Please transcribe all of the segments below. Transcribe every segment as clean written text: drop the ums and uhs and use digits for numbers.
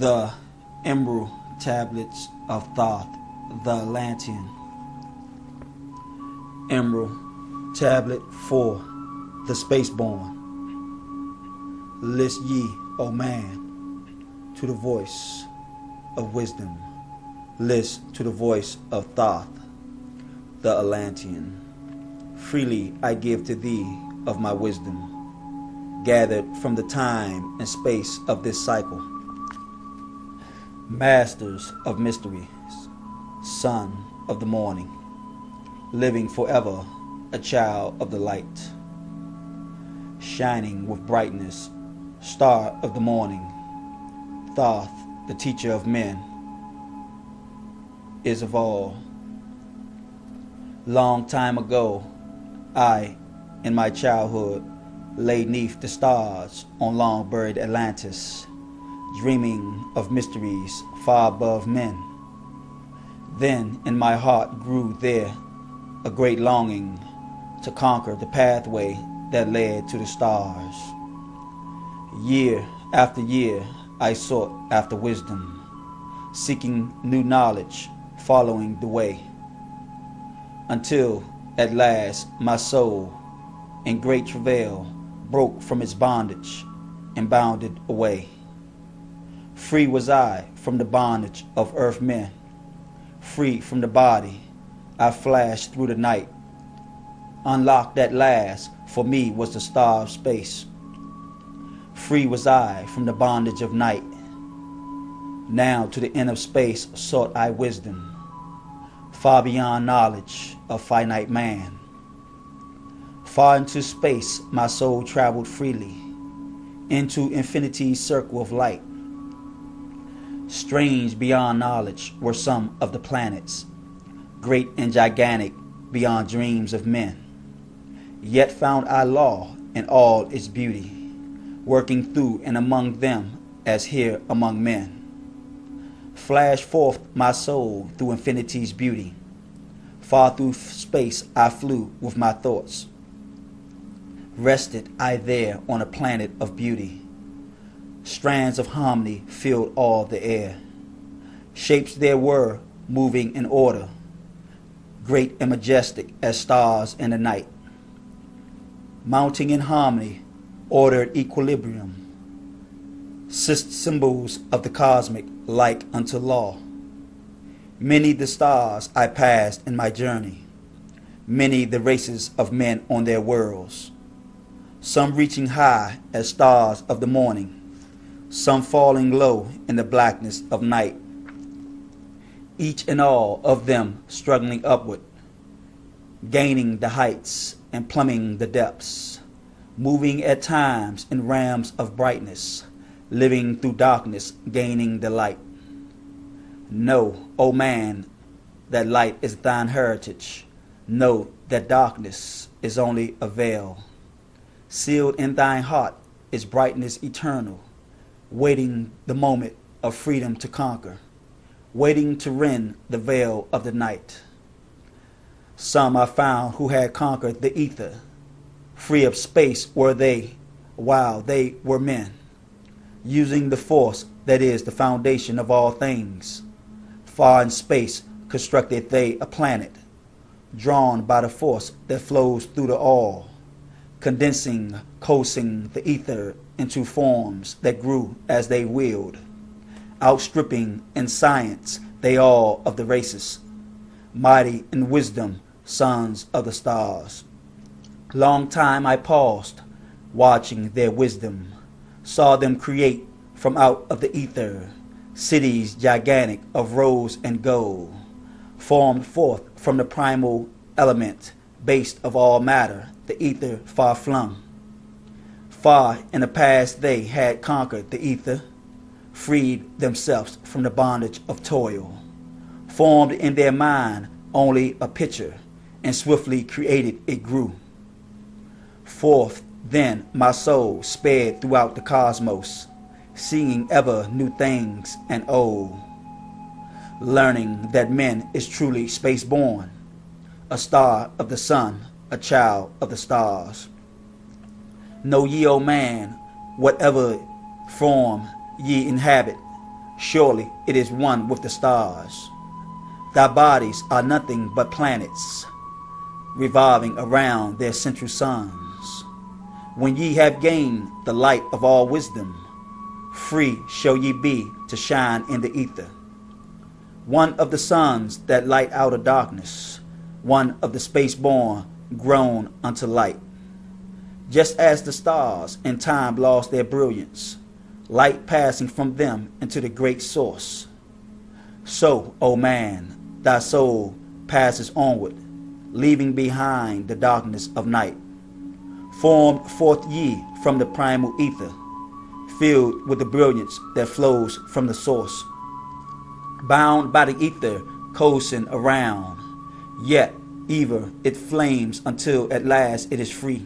The Emerald Tablets of Thoth, the Atlantean. Emerald Tablet 4, the Spaceborn. List ye, O man, to the voice of wisdom. List to the voice of Thoth, the Atlantean. Freely I give to thee of my wisdom, gathered from the time and space of this cycle. Masters of mysteries, son of the morning, living forever a child of the light, shining with brightness, star of the morning. Thoth, the teacher of men, is of all. Long time ago, I, in my childhood, lay 'neath the stars on long-buried Atlantis, dreaming of mysteries far above men. Then in my heart grew there a great longing to conquer the pathway that led to the stars. Year after year I sought after wisdom, seeking new knowledge, following the way, until at last my soul, in great travail, broke from its bondage and bounded away. Free was I from the bondage of earth men. Free from the body, I flashed through the night. Unlocked at last, for me was the star of space. Free was I from the bondage of night. Now to the end of space sought I wisdom, far beyond knowledge of finite man. Far into space my soul traveled freely, into infinity's circle of light. Strange beyond knowledge were some of the planets, great and gigantic beyond dreams of men. Yet found I law in all its beauty, working through and among them as here among men. Flashed forth my soul through infinity's beauty. Far through space I flew with my thoughts. Rested I there on a planet of beauty. Strands of harmony filled all the air. Shapes there were, moving in order, great and majestic as stars in the night. Mounting in harmony, ordered equilibrium. Symbols of the cosmic like unto law. Many the stars I passed in my journey. Many the races of men on their worlds. Some reaching high as stars of the morning, some falling low in the blackness of night. Each and all of them struggling upward, gaining the heights and plumbing the depths, moving at times in realms of brightness, living through darkness, gaining the light. Know, O man, that light is thine heritage. Know that darkness is only a veil. Sealed in thine heart is brightness eternal, waiting the moment of freedom to conquer, waiting to rend the veil of the night. Some I found who had conquered the ether. Free of space were they, while they were men, using the force that is the foundation of all things. Far in space constructed they a planet, drawn by the force that flows through the all, condensing, coaxing the ether into forms that grew as they willed, outstripping in science they all of the races, mighty in wisdom, sons of the stars. Long time I paused, watching their wisdom, saw them create from out of the ether, cities gigantic of rose and gold, formed forth from the primal element, based of all matter, the ether far flung. Far in the past they had conquered the ether, freed themselves from the bondage of toil, formed in their mind only a picture, and swiftly created it grew. Forth then my soul sped throughout the cosmos, seeing ever new things and old, learning that man is truly space-born, a star of the sun, a child of the stars. Know ye, O man, whatever form ye inhabit, Surely it is one with the stars. Thy bodies are nothing but planets, revolving around their central suns. When ye have gained the light of all wisdom, free shall ye be to shine in the ether. One of the suns that light out of darkness, one of the space-born grown unto light. Just as the stars in time lost their brilliance, light passing from them into the great source. So, O man, thy soul passes onward, leaving behind the darkness of night. Formed forth ye from the primal ether, filled with the brilliance that flows from the source. Bound by the ether coasting around, yet ever it flames until at last it is free.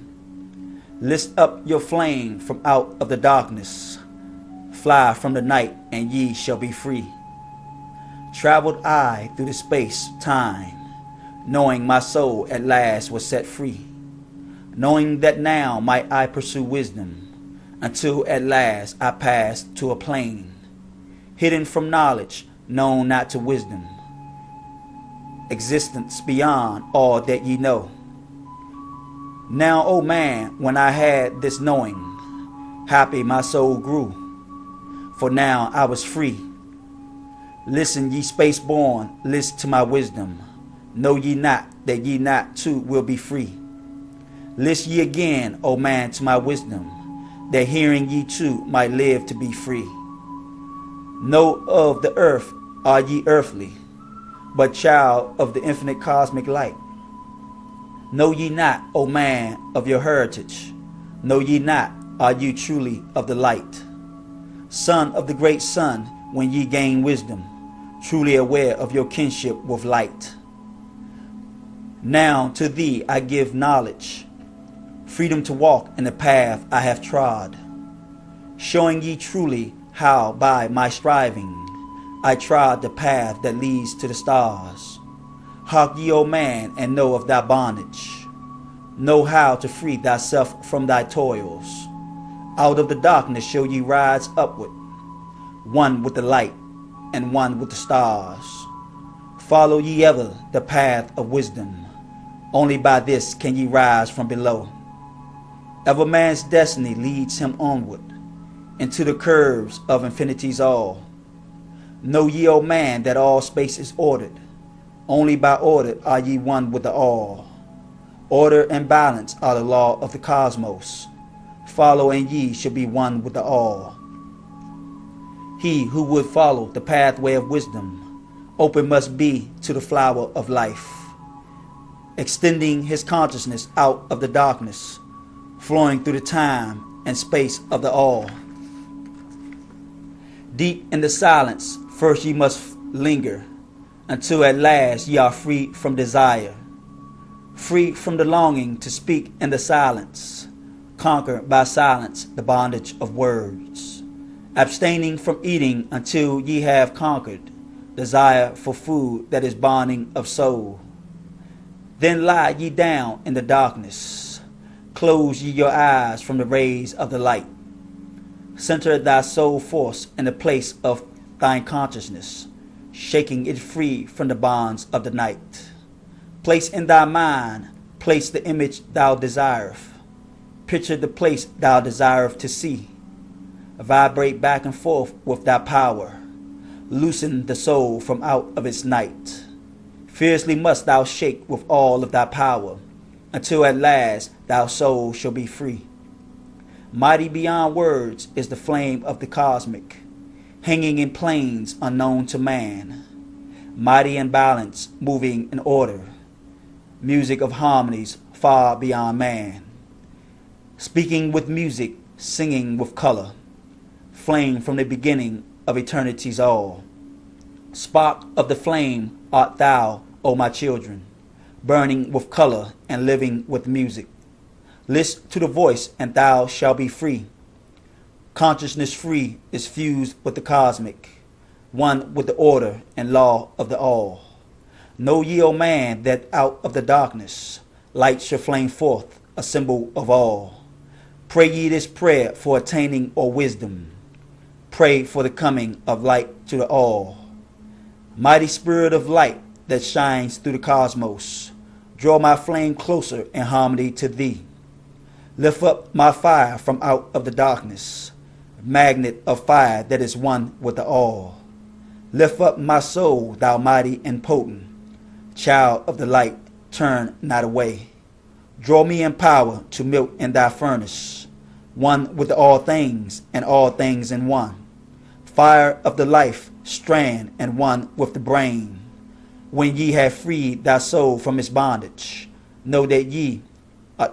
Lift up your flame from out of the darkness, fly from the night and ye shall be free. Traveled I through the space, time, knowing my soul at last was set free. Knowing that now might I pursue wisdom, until at last I passed to a plane, hidden from knowledge, known not to wisdom, existence beyond all that ye know. Now, O man, when I had this knowing, happy my soul grew, for now I was free. Listen, ye space-born, listen to my wisdom. Know ye not that ye not too will be free? List ye again, O man, to my wisdom, that hearing ye too might live to be free. Know of the earth are ye earthly, but child of the infinite cosmic light. Know ye not, O man, of your heritage? Know ye not, are you truly of the light? Son of the great sun, when ye gain wisdom, truly aware of your kinship with light. Now to thee I give knowledge, freedom to walk in the path I have trod, showing ye truly how by my striving I trod the path that leads to the stars. Hark ye, O man, and know of thy bondage. Know how to free thyself from thy toils. Out of the darkness shall ye rise upward, one with the light and one with the stars. Follow ye ever the path of wisdom. Only by this can ye rise from below. Ever man's destiny leads him onward, into the curves of infinity's all. Know ye, O man, that all space is ordered. Only by order are ye one with the all. Order and balance are the law of the cosmos. Follow and ye shall be one with the all. He who would follow the pathway of wisdom, open must be to the flower of life, extending his consciousness out of the darkness, flowing through the time and space of the all. Deep in the silence, first ye must linger, until at last ye are free from desire, free from the longing to speak in the silence, conquer by silence the bondage of words, abstaining from eating until ye have conquered desire for food that is bonding of soul. Then lie ye down in the darkness, close ye your eyes from the rays of the light. Center thy soul force in the place of thine consciousness, shaking it free from the bonds of the night. Place in thy mind, place the image thou desireth. Picture the place thou desireth to see. Vibrate back and forth with thy power. Loosen the soul from out of its night. Fiercely must thou shake with all of thy power, until at last thy soul shall be free. Mighty beyond words is the flame of the cosmic, hanging in planes unknown to man. Mighty in balance, moving in order, music of harmonies far beyond man. Speaking with music, singing with color, flame from the beginning of eternity's all. Spark of the flame art thou, O my children, burning with color and living with music. List to the voice and thou shalt be free. Consciousness free is fused with the cosmic, one with the order and law of the all. Know ye, O man, that out of the darkness light shall flame forth, a symbol of all. Pray ye this prayer for attaining or wisdom. pray for the coming of light to the all. Mighty spirit of light that shines through the cosmos, draw my flame closer in harmony to thee. Lift up my fire from out of the darkness, magnet of fire that is one with the all. Lift up my soul, thou mighty and potent, child of the light, turn not away. Draw me in power to melt in thy furnace, one with all things and all things in one. Fire of the life, strand and one with the brain. When ye have freed thy soul from its bondage, know that ye,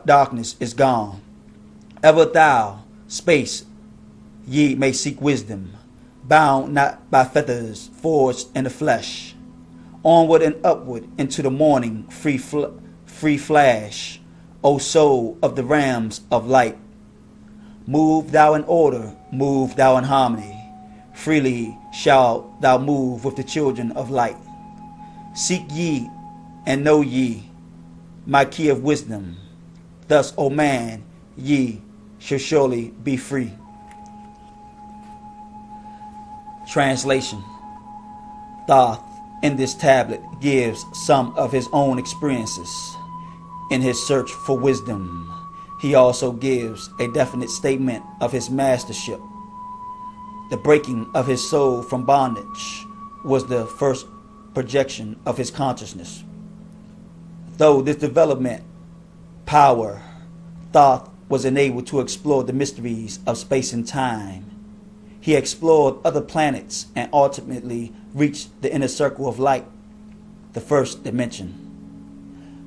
darkness is gone. Ever thou, space, ye may seek wisdom, bound not by feathers forged in the flesh. Onward and upward into the morning, free flash, O soul of the realms of light. Move thou in order, move thou in harmony. Freely shalt thou move with the children of light. Seek ye and know ye my key of wisdom. Thus, O man, ye shall surely be free. Translation. Thoth in this tablet gives some of his own experiences in his search for wisdom. He also gives a definite statement of his mastership. The breaking of his soul from bondage was the first projection of his consciousness. Though this development power, Thoth was enabled to explore the mysteries of space and time. He explored other planets and ultimately reached the inner circle of light, the first dimension.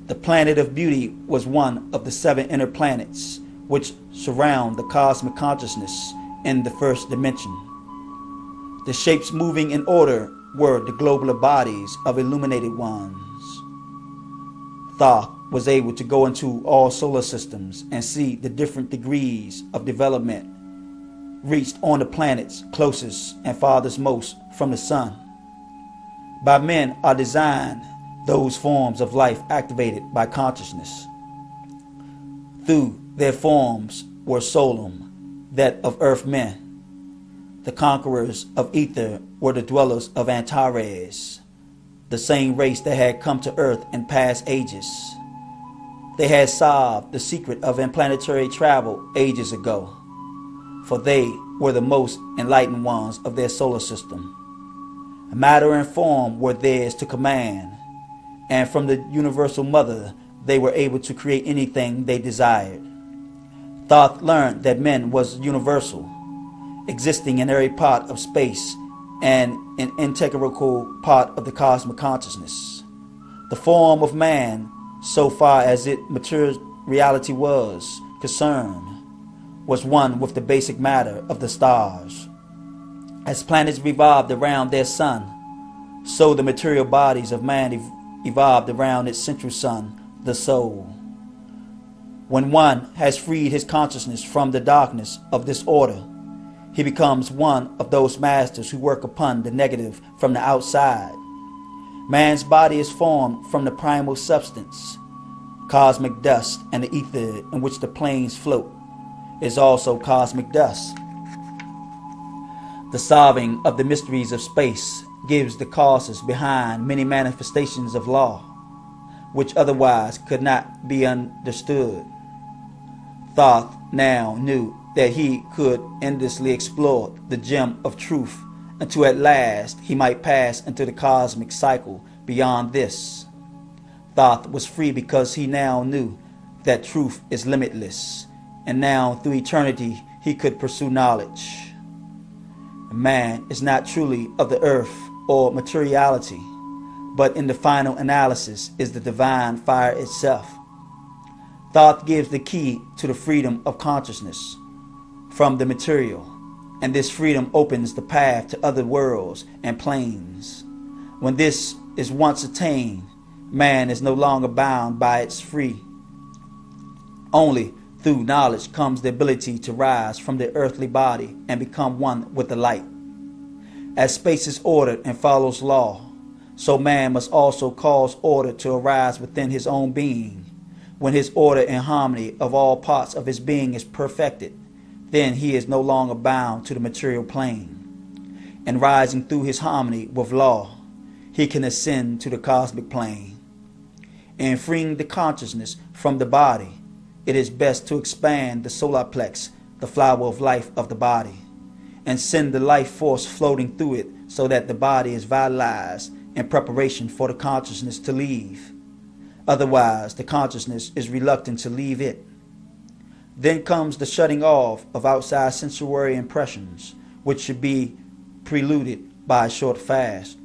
The planet of beauty was one of the 7 inner planets which surround the cosmic consciousness in the first dimension. The shapes moving in order were the globular bodies of illuminated ones. Thoth was able to go into all solar systems and see the different degrees of development reached on the planets closest and farthest most from the sun. By men are designed those forms of life activated by consciousness. Through their forms were Solum, that of earth men. The conquerors of ether were the dwellers of Antares, the same race that had come to earth in past ages. They had solved the secret of interplanetary travel ages ago, for they were the most enlightened ones of their solar system. Matter and form were theirs to command, and from the universal mother they were able to create anything they desired. Thoth learned that man was universal, existing in every part of space and an integral part of the cosmic consciousness. The form of man, so far as its material reality was concerned, was one with the basic matter of the stars. As planets revolved around their sun, so the material bodies of man evolved around its central sun, the soul. When one has freed his consciousness from the darkness of disorder, he becomes one of those masters who work upon the negative from the outside. Man's body is formed from the primal substance, cosmic dust, and the ether in which the planes float is also cosmic dust. The solving of the mysteries of space gives the causes behind many manifestations of law, which otherwise could not be understood. Thoth now knew that he could endlessly explore the gem of truth until at last he might pass into the cosmic cycle beyond this. Thoth was free because he now knew that truth is limitless, and now through eternity he could pursue knowledge. Man is not truly of the earth or materiality, but in the final analysis is the divine fire itself. Thoth gives the key to the freedom of consciousness from the material, and this freedom opens the path to other worlds and planes. When this is once attained, man is no longer bound by its free. Only through knowledge comes the ability to rise from the earthly body and become one with the light. As space is ordered and follows law, so man must also cause order to arise within his own being. When his order and harmony of all parts of his being is perfected, then he is no longer bound to the material plane. and rising through his harmony with law, he can ascend to the cosmic plane. In freeing the consciousness from the body, it is best to expand the solar plex, the flower of life of the body, and send the life force floating through it so that the body is vitalized in preparation for the consciousness to leave. Otherwise, the consciousness is reluctant to leave it. Then comes the shutting off of outside sensory impressions, which should be preluded by a short fast.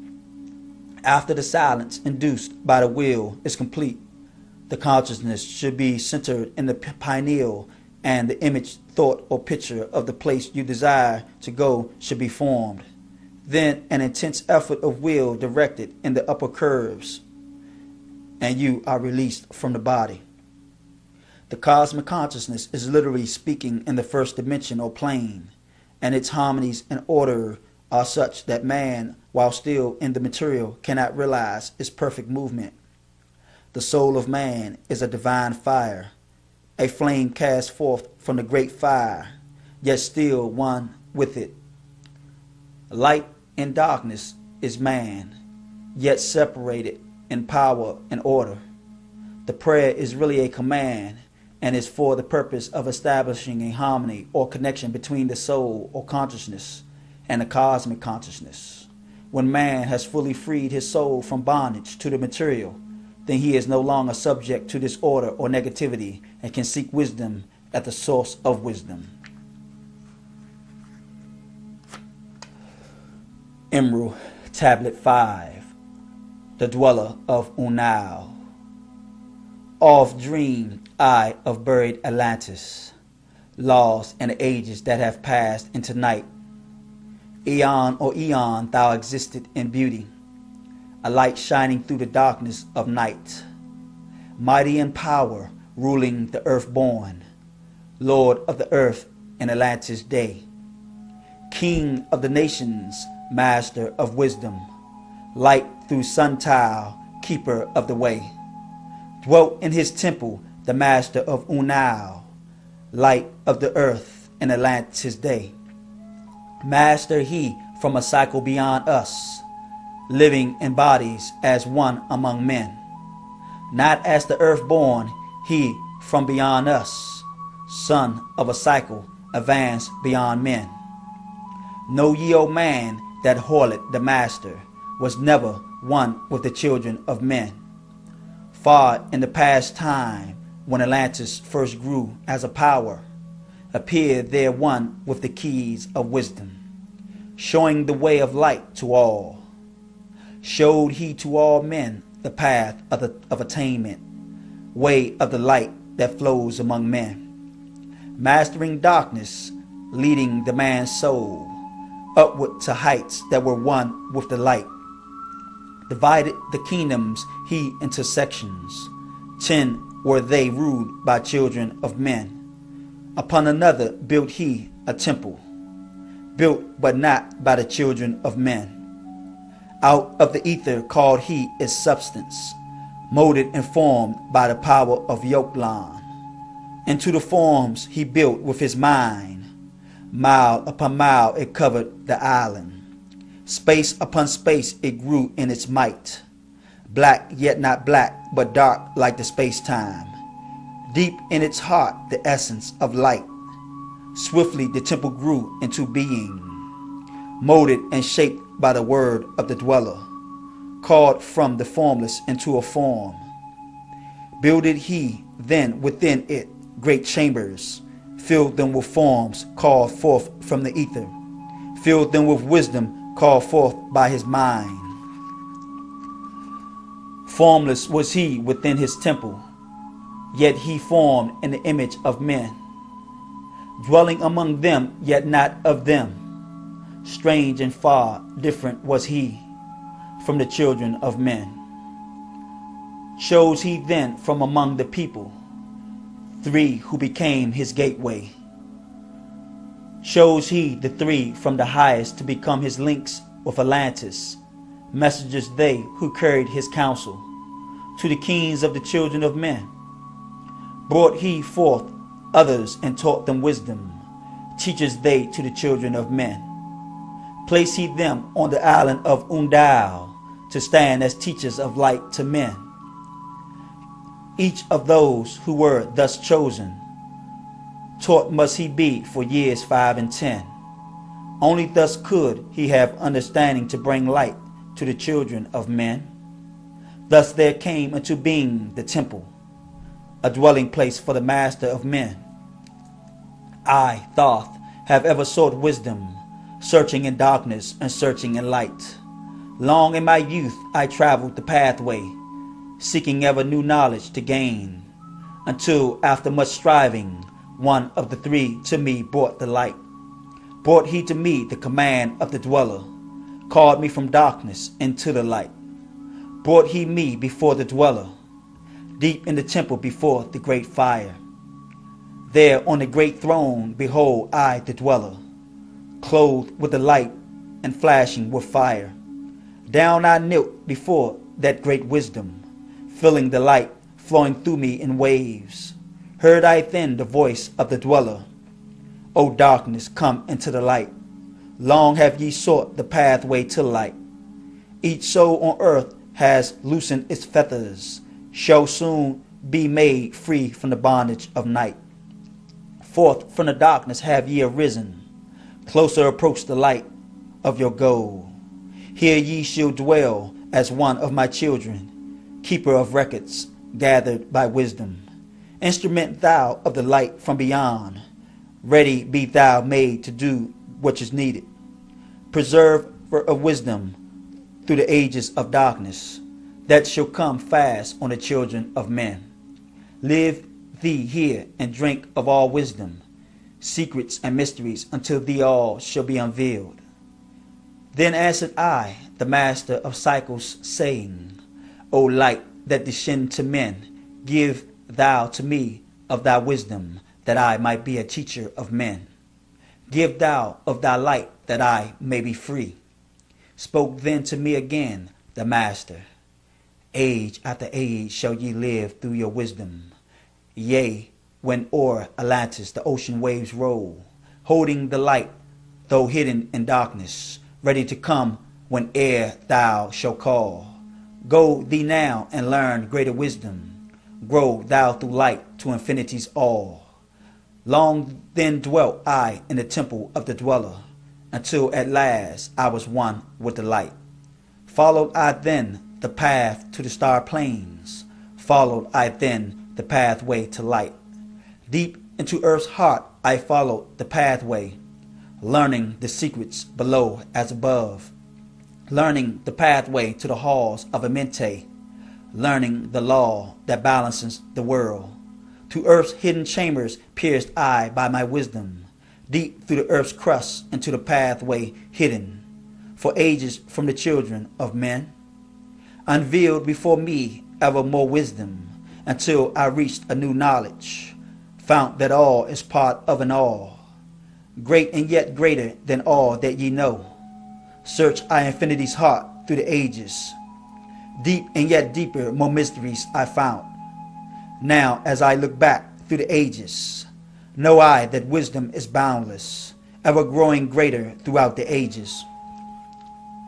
After the silence induced by the will is complete, the consciousness should be centered in the pineal, and the image, thought, or picture of the place you desire to go should be formed. Then an intense effort of will directed in the upper curves, and you are released from the body. The cosmic consciousness is literally speaking in the first dimension or plane, and its harmonies and order are such that man, while still in the material, cannot realize its perfect movement. The soul of man is a divine fire, a flame cast forth from the great fire, yet still one with it. Light and darkness is man, yet separated in power and order. The prayer is really a command, and is for the purpose of establishing a harmony or connection between the soul or consciousness and the cosmic consciousness. When man has fully freed his soul from bondage to the material, then he is no longer subject to disorder or negativity and can seek wisdom at the source of wisdom. Emerald, Tablet 5, the dweller of Unau. Of dream I of buried Atlantis, lost in the ages that have passed into night. Eon or eon thou existed in beauty, a light shining through the darkness of night. Mighty in power, ruling the earth born, Lord of the earth in Atlantis' day. King of the nations, master of wisdom, light through suntile, keeper of the way. Dwelt in his temple the master of Unau, light of the earth in Atlantis' day. Master he from a cycle beyond us, living in bodies as one among men. Not as the earth born, he from beyond us, son of a cycle, advanced beyond men. Know ye, O man, that Horlet the master was never one with the children of men. Far in the past time, when Atlantis first grew as a power, appeared there one with the keys of wisdom, showing the way of light to all. Showed he to all men the path of attainment, way of the light that flows among men, mastering darkness, leading the man's soul upward to heights that were one with the light. Divided the kingdoms he into sections. 10 were they ruled by children of men. Upon another built he a temple, built but not by the children of men. Out of the ether called he its substance, molded and formed by the power of Yoklan. Into the forms he built with his mind. Mile upon mile it covered the island. Space upon space it grew in its might. Black yet not black, but dark like the space-time. Deep in its heart the essence of light. Swiftly the temple grew into being, molded and shaped by the word of the dweller, called from the formless into a form. Builded he then within it great chambers, filled them with forms called forth from the ether, filled them with wisdom called forth by his mind. Formless was he within his temple, yet he formed in the image of men, dwelling among them, yet not of them. Strange and far different was he from the children of men. Chose he then from among the people 3 who became his gateway. Chose he the 3 from the highest to become his links with Atlantis, messengers they who carried his counsel to the kings of the children of men. Brought he forth others and taught them wisdom, teachers they to the children of men. Place he them on the island of Undao to stand as teachers of light to men. Each of those who were thus chosen, taught must he be for years 5 and 10. Only thus could he have understanding to bring light to the children of men. Thus there came into being the temple, a dwelling place for the master of men. I, Thoth, have ever sought wisdom, searching in darkness and searching in light. Long in my youth I traveled the pathway, seeking ever new knowledge to gain, until after much striving, one of the three to me brought the light. Brought he to me the command of the dweller, called me from darkness into the light. Brought he me before the dweller, deep in the temple before the great fire. There on the great throne behold I the dweller, clothed with the light and flashing with fire. Down I knelt before that great wisdom, feeling the light flowing through me in waves. Heard I then the voice of the dweller, O darkness, come into the light. Long have ye sought the pathway to light. Each soul on earth has loosened its fetters, shall soon be made free from the bondage of night. Forth from the darkness have ye arisen, closer approach the light of your goal. Here ye shall dwell as one of my children, keeper of records gathered by wisdom. Instrument thou of the light from beyond, ready be thou made to do what is needed. Preserver of wisdom through the ages of darkness, that shall come fast on the children of men. Live thee here and drink of all wisdom, secrets and mysteries, until thee all shall be unveiled. Then answered I, the master of cycles, saying, O light that descend to men, give thou to me of thy wisdom, that I might be a teacher of men. Give thou of thy light, that I may be free. Spoke then to me again the master, Age after age shall ye live through your wisdom. Yea, when o'er Atlantis the ocean waves roll, holding the light, though hidden in darkness, ready to come whene'er thou shalt call. Go thee now and learn greater wisdom. Grow thou through light to infinity's all. Long then dwelt I in the temple of the dweller, until at last I was one with the light. Followed I then the path to the star plains, followed I then the pathway to light. Deep into earth's heart I followed the pathway, learning the secrets below as above, learning the pathway to the halls of Amente, learning the law that balances the world. To earth's hidden chambers pierced I by my wisdom, deep through the earth's crust into the pathway hidden, for ages from the children of men. Unveiled before me ever more wisdom, until I reached a new knowledge, found that all is part of an all, great and yet greater than all that ye know. Search I infinity's heart through the ages, deep and yet deeper more mysteries I found. Now as I look back through the ages, know I that wisdom is boundless, ever growing greater throughout the ages.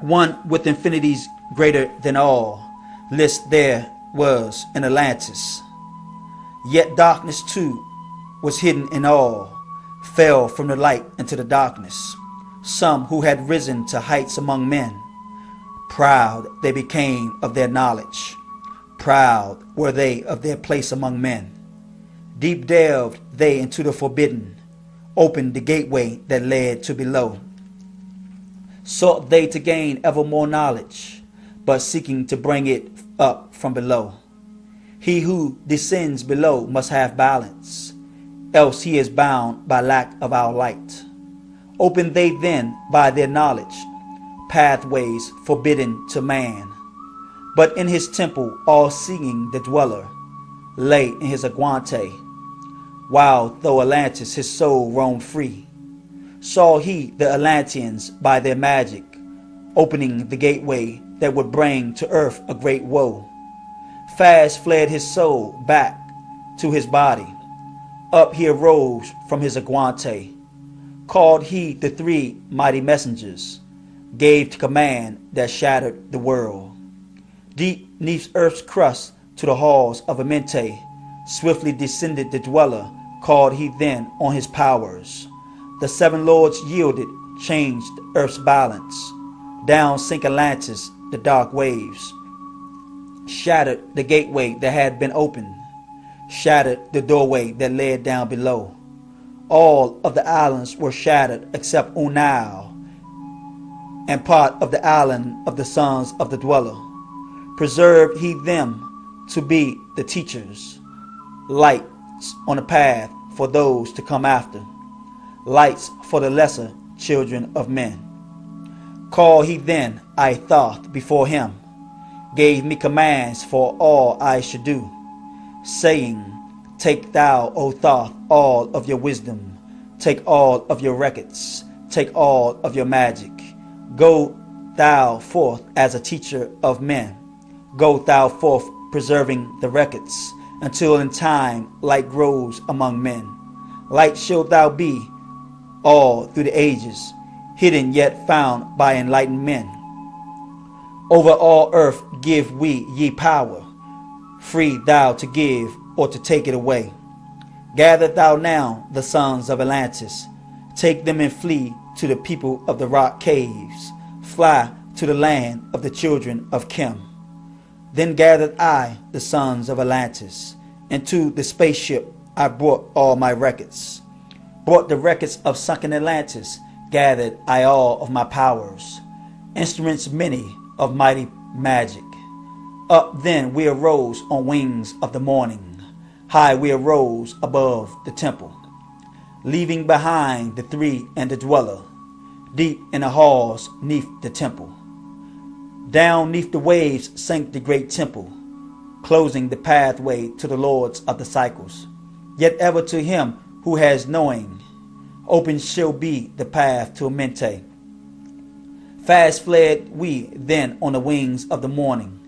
One with infinities greater than all, list there was in Atlantis. Yet darkness too was hidden in all, fell from the light into the darkness. Some who had risen to heights among men, proud they became of their knowledge, proud were they of their place among men. Deep delved they into the forbidden, opened the gateway that led to below. Sought they to gain ever more knowledge, but seeking to bring it up from below. He who descends below must have balance, else he is bound by lack of our light. Open they then by their knowledge pathways forbidden to man, but in his temple all-seeing the dweller lay in his aguante, while though Atlantis his soul roamed free. Saw he the Atlanteans by their magic, opening the gateway that would bring to earth a great woe. Fast fled his soul back to his body. Up he arose from his aguante. Called he the three mighty messengers, gave to command that shattered the world. Deep neath earth's crust to the halls of Amente, swiftly descended the dweller, called he then on his powers. The seven lords yielded, changed earth's balance. Down sank Atlantis, the dark waves. Shattered the gateway that had been opened. Shattered the doorway that led down below. All of the islands were shattered except Unau, and part of the island of the sons of the dweller. Preserved he them to be the teachers, lights on the path for those to come after, lights for the lesser children of men. Called he then I Thoth before him, gave me commands for all I should do, saying, take thou, O Thoth, all of your wisdom, take all of your records, take all of your magic. Go thou forth as a teacher of men. Go thou forth preserving the records, until in time light grows among men. Light shalt thou be all through the ages, hidden yet found by enlightened men. Over all earth give we ye power, free thou to give or to take it away. Gather thou now the sons of Atlantis, take them and flee to the people of the rock caves, fly to the land of the children of Chem. Then gathered I the sons of Atlantis, into the spaceship I brought all my records. Brought the records of sunken Atlantis, gathered I all of my powers, instruments many of mighty magic. Up then we arose on wings of the morning, high we arose above the temple, leaving behind the three and the dweller, deep in the halls neath the temple. Down neath the waves sank the great temple, closing the pathway to the lords of the cycles. Yet ever to him who has knowing, open shall be the path to Amente. Fast fled we then on the wings of the morning,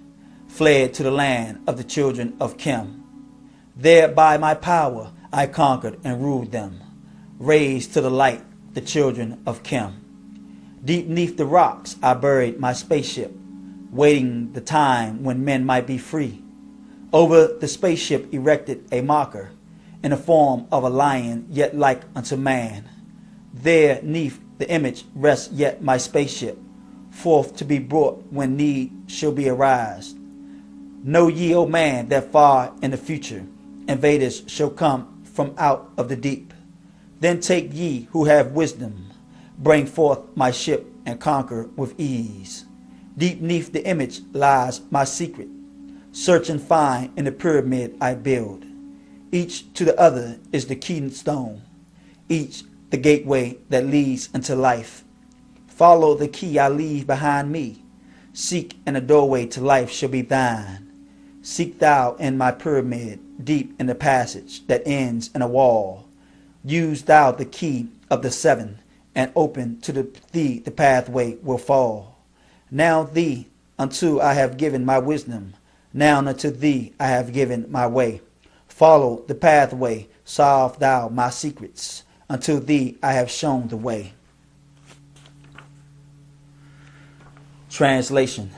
fled to the land of the children of Chem. There by my power I conquered and ruled them, raised to the light the children of Chem. Deep neath the rocks I buried my spaceship, waiting the time when men might be free. Over the spaceship erected a marker, in the form of a lion yet like unto man. There neath the image rests yet my spaceship, forth to be brought when need shall be arised. Know ye, O man, that far in the future invaders shall come from out of the deep. Then take ye who have wisdom, bring forth my ship and conquer with ease. Deep neath the image lies my secret, search and find in the pyramid I build. Each to the other is the keystone, each the gateway that leads into life. Follow the key I leave behind me, seek and a doorway to life shall be thine. Seek thou in my pyramid, deep in the passage that ends in a wall. Use thou the key of the seven, and open to thee the pathway will fall. Now thee unto I have given my wisdom, now unto thee I have given my way. Follow the pathway, solve thou my secrets, unto thee I have shown the way. Translation.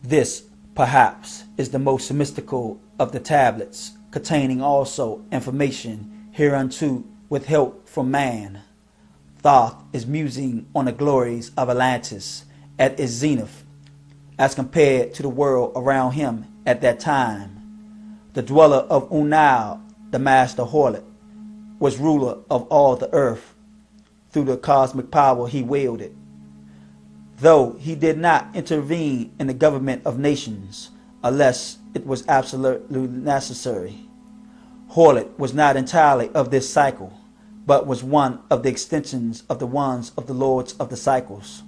This, perhaps, is the most mystical of the tablets, containing also information hereunto withheld from man. Thoth is musing on the glories of Atlantis at its zenith, as compared to the world around him at that time. The dweller of Unau, the master harlot, was ruler of all the earth through the cosmic power he wielded. Though he did not intervene in the government of nations unless it was absolutely necessary. Harlot was not entirely of this cycle, but was one of the extensions of the ones of the lords of the cycles,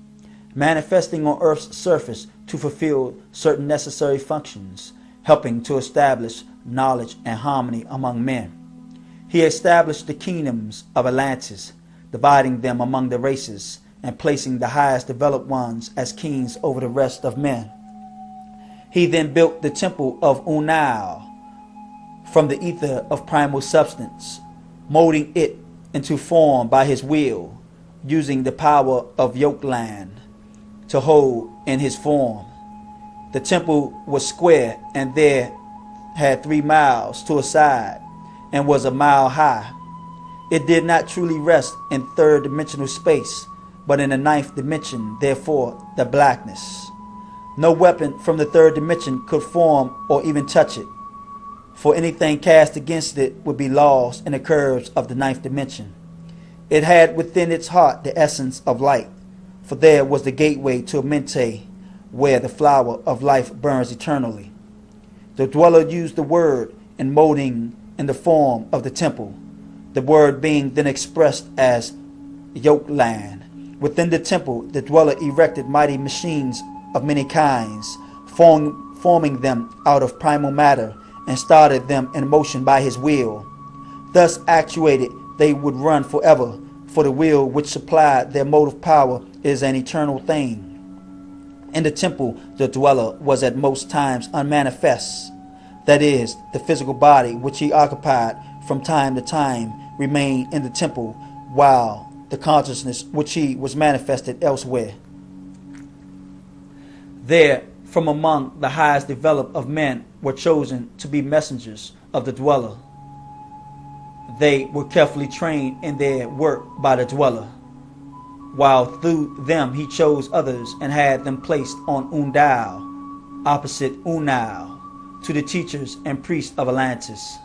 manifesting on earth's surface to fulfill certain necessary functions, helping to establish knowledge and harmony among men. He established the kingdoms of Atlantis, dividing them among the races and placing the highest developed ones as kings over the rest of men. He then built the temple of Unau from the ether of primal substance, molding it into form by his will, using the power of Yokeland, to hold in his form. The temple was square and there had 3 miles to a side and was a mile high. It did not truly rest in third dimensional space, but in the 9th dimension, therefore the blackness. No weapon from the 3rd dimension could form or even touch it, for anything cast against it would be lost in the curves of the 9th dimension. It had within its heart the essence of light, for there was the gateway to Mente, where the flower of life burns eternally. The dweller used the word in molding in the form of the temple, the word being then expressed as Yokeland. Within the temple, the dweller erected mighty machines of many kinds, forming them out of primal matter, and started them in motion by his will. Thus actuated, they would run forever, for the will which supplied their motive power is an eternal thing. In the temple, the dweller was at most times unmanifest. That is, the physical body which he occupied from time to time remained in the temple, while the consciousness which he was manifested elsewhere. There, from among the highest developed of men, were chosen to be messengers of the dweller. They were carefully trained in their work by the dweller, while through them he chose others and had them placed on Undao, opposite Unau, to the teachers and priests of Atlantis.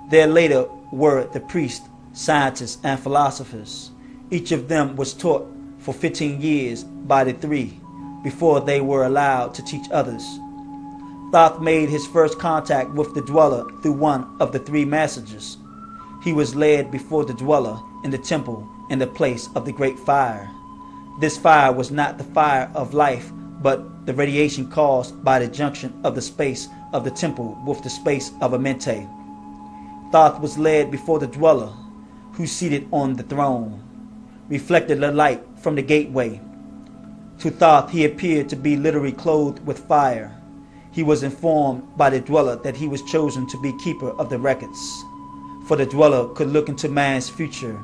There later were the priests, scientists, and philosophers. Each of them was taught for 15 years by the 3 before they were allowed to teach others. Thoth made his first contact with the dweller through one of the 3 messengers. He was led before the dweller in the temple in the place of the great fire. This fire was not the fire of life, but the radiation caused by the junction of the space of the temple with the space of Amente. Thoth was led before the dweller, who seated on the throne, reflected the light from the gateway. To Thoth he appeared to be literally clothed with fire. He was informed by the dweller that he was chosen to be keeper of the records, for the dweller could look into man's future,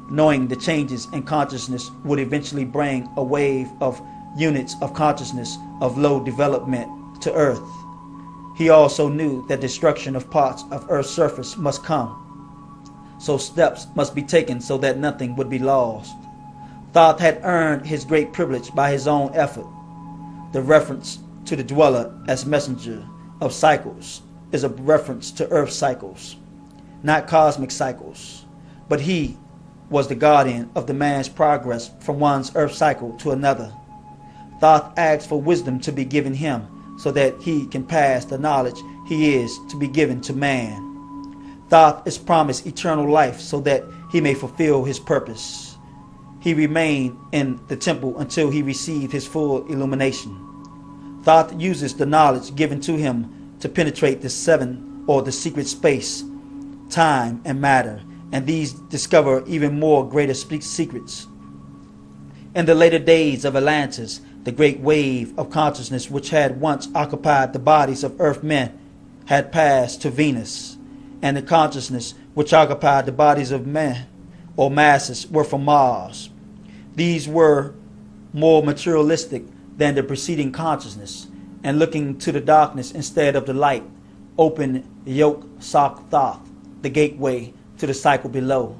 knowing the changes in consciousness would eventually bring a wave of units of consciousness of low development to Earth. He also knew that destruction of parts of Earth's surface must come, so steps must be taken so that nothing would be lost. Thoth had earned his great privilege by his own effort. The reference to the dweller as messenger of cycles is a reference to Earth cycles, not cosmic cycles, but he was the guardian of the man's progress from one's Earth cycle to another. Thoth asked for wisdom to be given him so that he can pass the knowledge he is to be given to man. Thoth is promised eternal life so that he may fulfill his purpose. He remained in the temple until he received his full illumination. Thoth uses the knowledge given to him to penetrate the 7 or the secret space, time, and matter, and these discover even more greater secrets. In the later days of Atlantis, the great wave of consciousness which had once occupied the bodies of Earth men had passed to Venus, and the consciousness which occupied the bodies of men or masses were from Mars. These were more materialistic than the preceding consciousness, and looking to the darkness instead of the light, opened Yog-Sothoth, the gateway to the cycle below.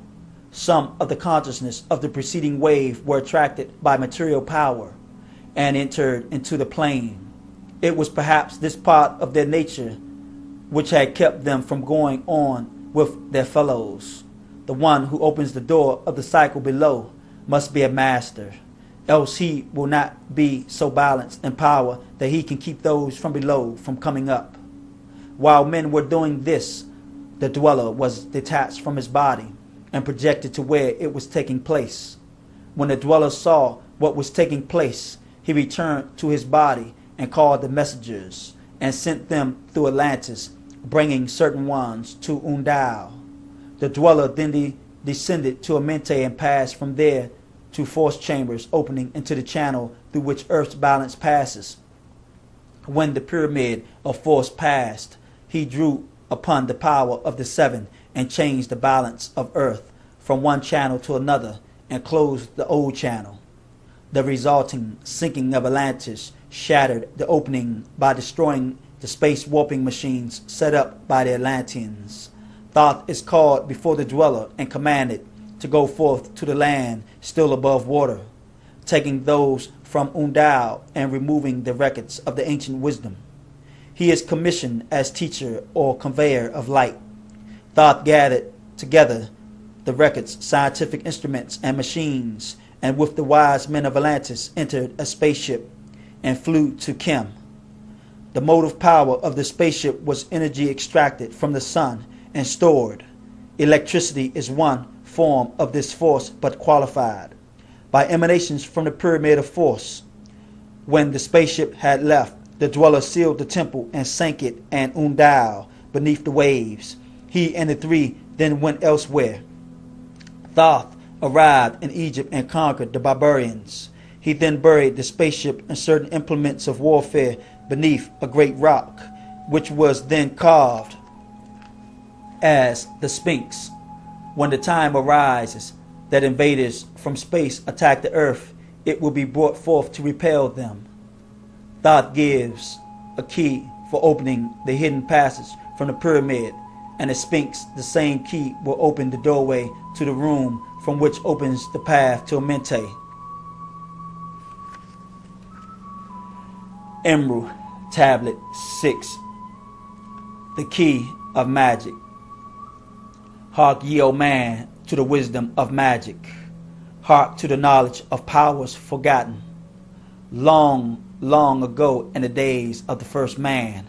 Some of the consciousness of the preceding wave were attracted by material power and entered into the plane. It was perhaps this part of their nature which had kept them from going on with their fellows. The one who opens the door of the cycle below must be a master, else he will not be so balanced in power that he can keep those from below from coming up. While men were doing this, the dweller was detached from his body and projected to where it was taking place. When the dweller saw what was taking place, he returned to his body and called the messengers and sent them through Atlantis, bringing certain ones to Undao. The dweller then descended to Amente and passed from there to force chambers opening into the channel through which Earth's balance passes. When the pyramid of force passed, he drew upon the power of the 7 and changed the balance of Earth from one channel to another and closed the old channel. The resulting sinking of Atlantis shattered the opening by destroying the space warping machines set up by the Atlanteans. Thoth is called before the dweller and commanded to go forth to the land still above water, taking those from Undao and removing the records of the ancient wisdom. He is commissioned as teacher or conveyor of light. Thoth gathered together the records, scientific instruments, and machines, and with the wise men of Atlantis entered a spaceship and flew to Kim. The motive power of the spaceship was energy extracted from the sun and stored. Electricity is one form of this force, but qualified by emanations from the pyramid of force. When the spaceship had left, the dweller sealed the temple and sank it and Undao beneath the waves. He and the three then went elsewhere. Thoth arrived in Egypt and conquered the barbarians. He then buried the spaceship and certain implements of warfare beneath a great rock, which was then carved as the Sphinx. When the time arises that invaders from space attack the earth, it will be brought forth to repel them. Thoth gives a key for opening the hidden passage from the pyramid, and the Sphinx, the same key, will open the doorway to the room from which opens the path to Amente. Emerald Tablet 6. The Key of Magic. Hark ye, O man, to the wisdom of magic. Hark to the knowledge of powers forgotten. Long, long ago in the days of the first man,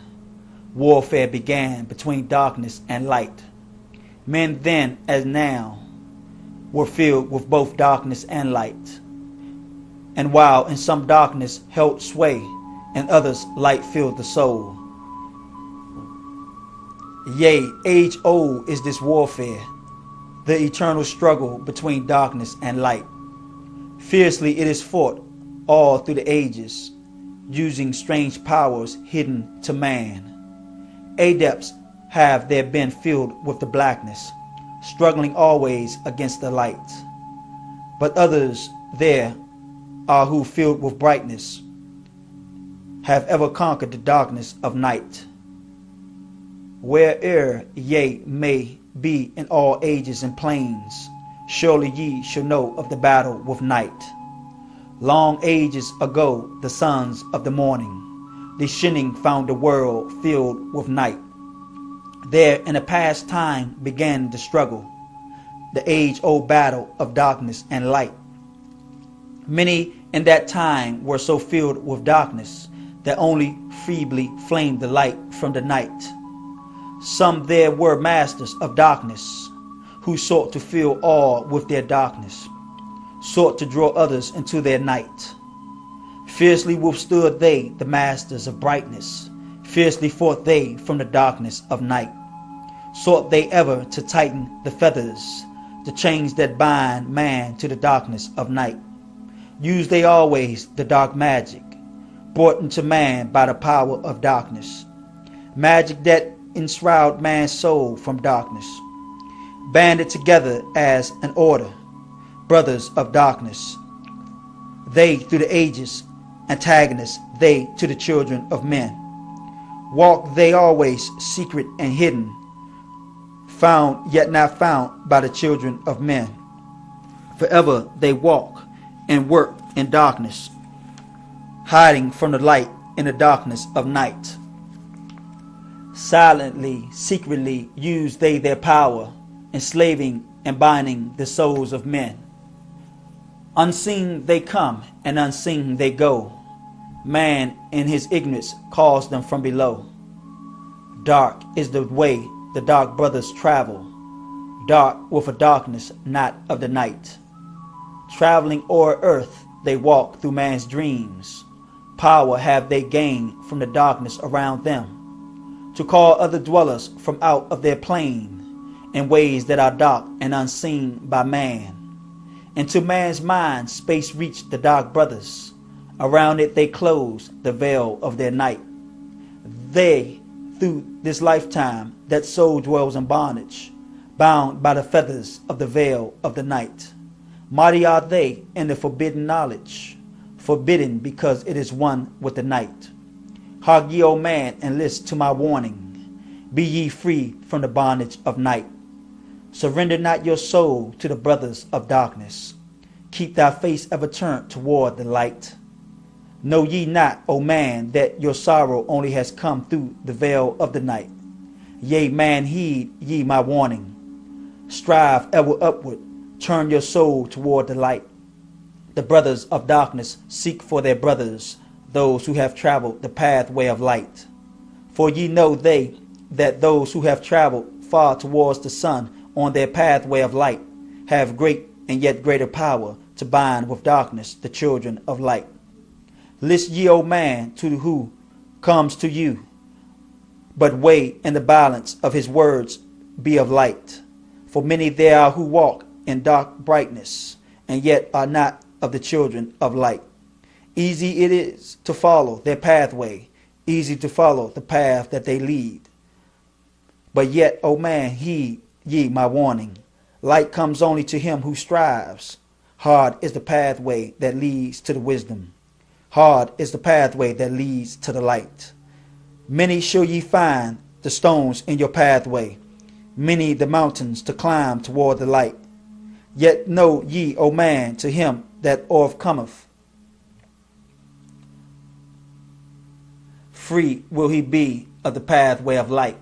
warfare began between darkness and light. Men then, as now, were filled with both darkness and light. And while in some darkness held sway, in others light filled the soul. Yea, age old is this warfare, the eternal struggle between darkness and light. Fiercely it is fought all through the ages, using strange powers hidden to man. Adepts have there been filled with the blackness, struggling always against the light. But others there are who, filled with brightness, have ever conquered the darkness of night. Where'er ye may be in all ages and planes, surely ye shall know of the battle with night. Long ages ago the sons of the morning, descending, found the world filled with night. There in a past time began the struggle, the age-old battle of darkness and light. Many in that time were so filled with darkness that only feebly flamed the light from the night. Some there were masters of darkness, who sought to fill all with their darkness, sought to draw others into their night. Fiercely withstood they the masters of brightness, fiercely fought they from the darkness of night. Sought they ever to tighten the fetters, the chains that bind man to the darkness of night. Used they always the dark magic, brought into man by the power of darkness, magic that enshroud man's soul from darkness, banded together as an order, brothers of darkness. They through the ages, antagonists they to the children of men. Walk they always secret and hidden, found yet not found by the children of men. Forever they walk and work in darkness, hiding from the light in the darkness of night. Silently, secretly use they their power, enslaving and binding the souls of men. Unseen they come and unseen they go. Man in his ignorance calls them from below. Dark is the way the dark brothers travel, dark with a darkness not of the night. Traveling o'er earth they walk through man's dreams. Power have they gained from the darkness around them, to call other dwellers from out of their plane in ways that are dark and unseen by man. Into man's mind space reached the dark brothers. Around it they close the veil of their night. They, through this lifetime, that soul dwells in bondage, bound by the feathers of the veil of the night. Mighty are they in the forbidden knowledge, forbidden because it is one with the night. Hark ye, O man, and list to my warning. Be ye free from the bondage of night. Surrender not your soul to the brothers of darkness. Keep thy face ever turned toward the light. Know ye not, O man, that your sorrow only has come through the veil of the night? Yea, man, heed ye my warning. Strive ever upward, turn your soul toward the light. The brothers of darkness seek for their brothers, those who have traveled the pathway of light. For ye know that those who have traveled far towards the sun on their pathway of light have great and yet greater power to bind with darkness the children of light. List ye, O man, to who comes to you, but weigh in the balance of his words be of light. For many there are who walk in dark brightness, and yet are not of the children of light. Easy it is to follow their pathway, easy to follow the path that they lead. But yet, O man, heed ye my warning. Light comes only to him who strives. Hard is the pathway that leads to the wisdom. Hard is the pathway that leads to the light. Many shall ye find the stones in your pathway, many the mountains to climb toward the light. Yet know ye, O man, to him that overcometh, free will he be of the pathway of light.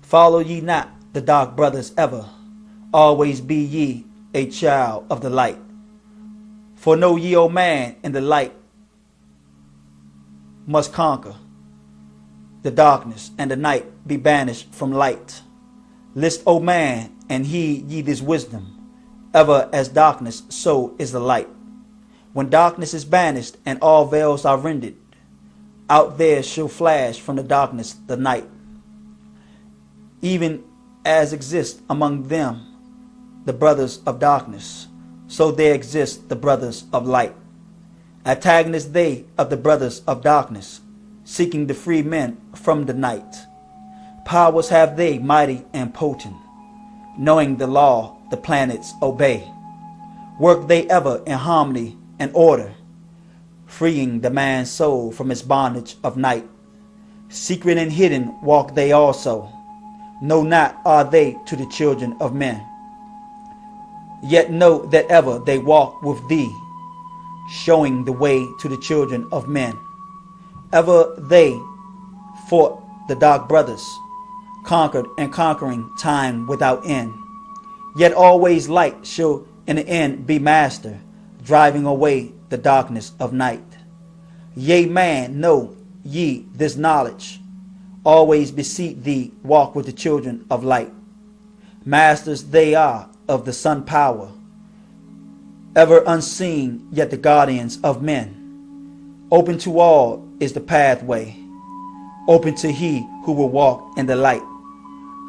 Follow ye not the dark brothers ever, always be ye a child of the light. For know ye, O man, in the light must conquer the darkness, and the night be banished from light. List, O man, and heed ye this wisdom. Ever as darkness, so is the light. When darkness is banished and all veils are rendered, out there shall flash from the darkness the night. Even as exist among them the brothers of darkness, so there exist the brothers of light. Antagonists they of the brothers of darkness, seeking to free men from the night. Powers have they mighty and potent, knowing the law the planets obey. Work they ever in harmony and order, freeing the man's soul from its bondage of night. Secret and hidden walk they also, know not are they to the children of men. Yet know that ever they walk with thee, showing the way to the children of men. Ever they fought the dark brothers, conquered and conquering time without end. Yet always light shall in the end be master, driving away the darkness of night. Yea, man, know ye this knowledge. Always beseech thee, walk with the children of light. Masters they are of the sun power, ever unseen, yet the guardians of men. Open to all is the pathway, open to he who will walk in the light.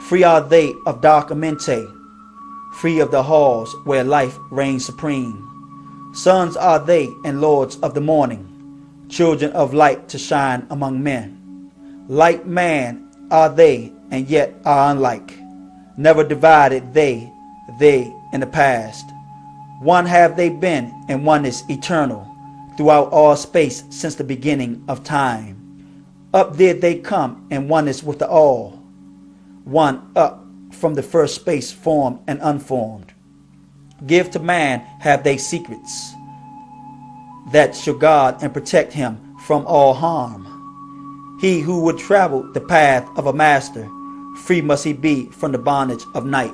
Free are they of dark amente, free of the halls where life reigns supreme. Sons are they and lords of the morning, children of light to shine among men. Light man are they and yet are unlike, never divided they in the past. One have they been and one is eternal, throughout all space since the beginning of time. Up did they come and oneness with the all, one up from the first space formed and unformed. Give to man have they secrets that shall guard and protect him from all harm. He who would travel the path of a master, free must he be from the bondage of night.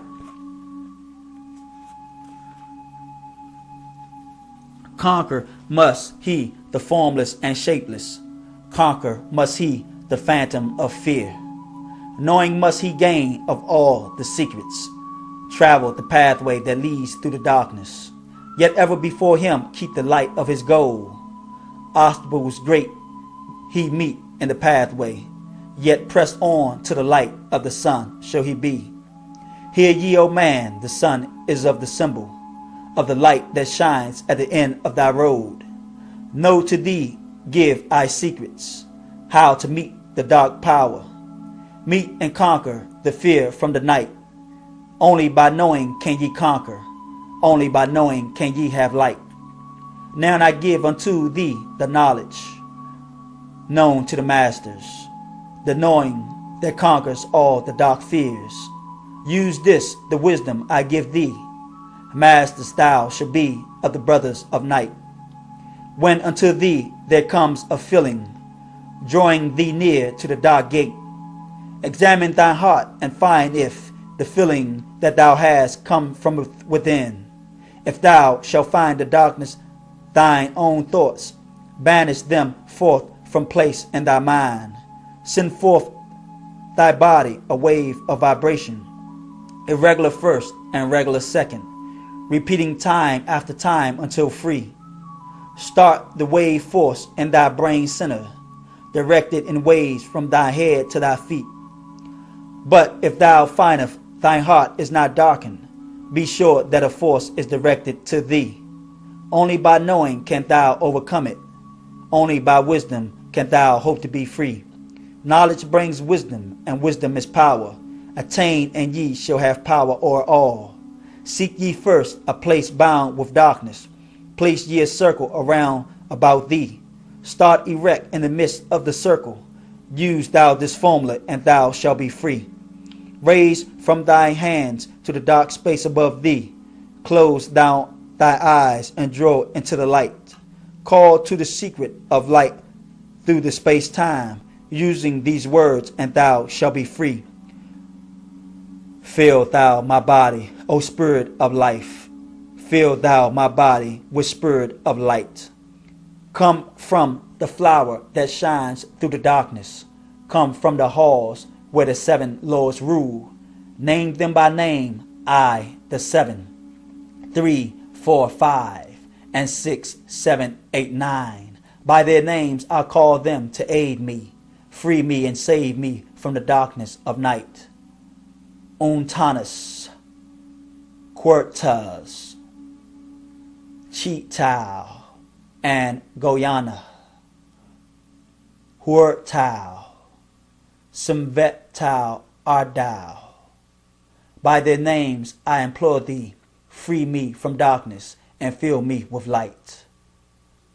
Conquer must he the formless and shapeless, conquer must he the phantom of fear. Knowing must he gain of all the secrets, travel the pathway that leads through the darkness, yet ever before him keep the light of his goal. Obstacles great he meet in the pathway, yet press on to the light of the sun shall he be. Hear ye, O man, the sun is of the symbol of the light that shines at the end of thy road. Know to thee give I secrets, how to meet the dark power. Meet and conquer the fear from the night. Only by knowing can ye conquer, only by knowing can ye have light. Now I give unto thee the knowledge known to the masters, the knowing that conquers all the dark fears. Use this, the wisdom I give thee. Masters thou shalt be of the brothers of night. When unto thee there comes a feeling, drawing thee near to the dark gate, examine thy heart and find if the feeling that thou hast come from within. If thou shalt find the darkness, thine own thoughts, banish them forth from place in thy mind. Send forth thy body a wave of vibration, irregular first and regular second, repeating time after time until free. Start the wave force in thy brain center, directed in waves from thy head to thy feet. But if thou findest thine heart is not darkened, be sure that a force is directed to thee. Only by knowing canst thou overcome it. Only by wisdom canst thou hope to be free. Knowledge brings wisdom, and wisdom is power. Attain, and ye shall have power o'er all. Seek ye first a place bound with darkness. Place ye a circle around about thee. Start erect in the midst of the circle. Use thou this formula, and thou shalt be free. Raise from thy hands to the dark space above thee. Close down thy eyes and draw into the light. Call to the secret of light through the space-time, using these words, and thou shalt be free. Fill thou my body, O spirit of life. Fill thou my body with spirit of light. Come from the flower that shines through the darkness. Come from the halls where the seven lords rule. Name them by name, I, the seven. 3, 4, 5, and 6, 7, 8, 9. By their names I call them to aid me, free me and save me from the darkness of night. Untanus, Quertas, Cheetau, and Goyana. Huertau, Simvetau Ardau. By their names I implore thee, free me from darkness and fill me with light.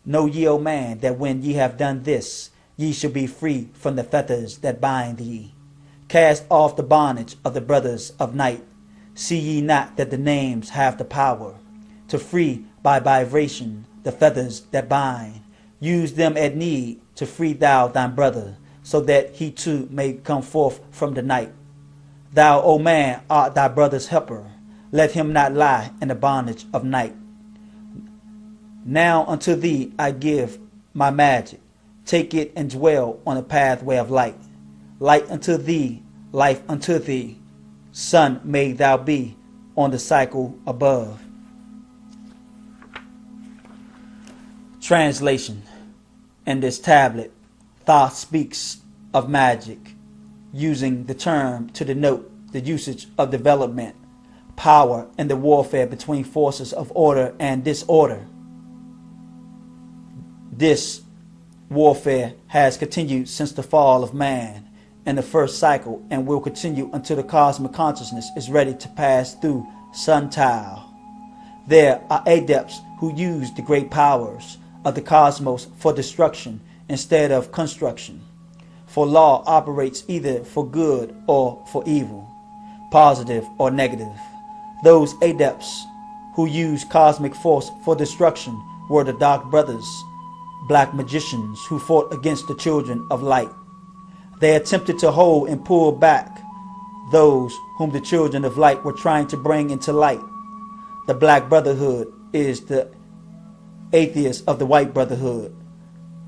Know ye, O man, that when ye have done this, ye shall be free from the fetters that bind ye. Cast off the bondage of the brothers of night. See ye not that the names have the power to free by vibration the fetters that bind? Use them at need to free thou thine brother, so that he too may come forth from the night. Thou, O man, art thy brother's helper. Let him not lie in the bondage of night. Now unto thee I give my magic. Take it and dwell on the pathway of light. Light unto thee, life unto thee. Sun may thou be on the cycle above. Translation. In this tablet, Thoth speaks of magic, using the term to denote the usage of development, power, and the warfare between forces of order and disorder. This warfare has continued since the fall of man in the first cycle and will continue until the cosmic consciousness is ready to pass through Suntao. There are adepts who use the great powers of the cosmos for destruction instead of construction. For law operates either for good or for evil, positive or negative. Those adepts who use cosmic force for destruction were the Dark Brothers, black magicians who fought against the children of light. They attempted to hold and pull back those whom the children of light were trying to bring into light. The Black Brotherhood is the atheist of the White Brotherhood.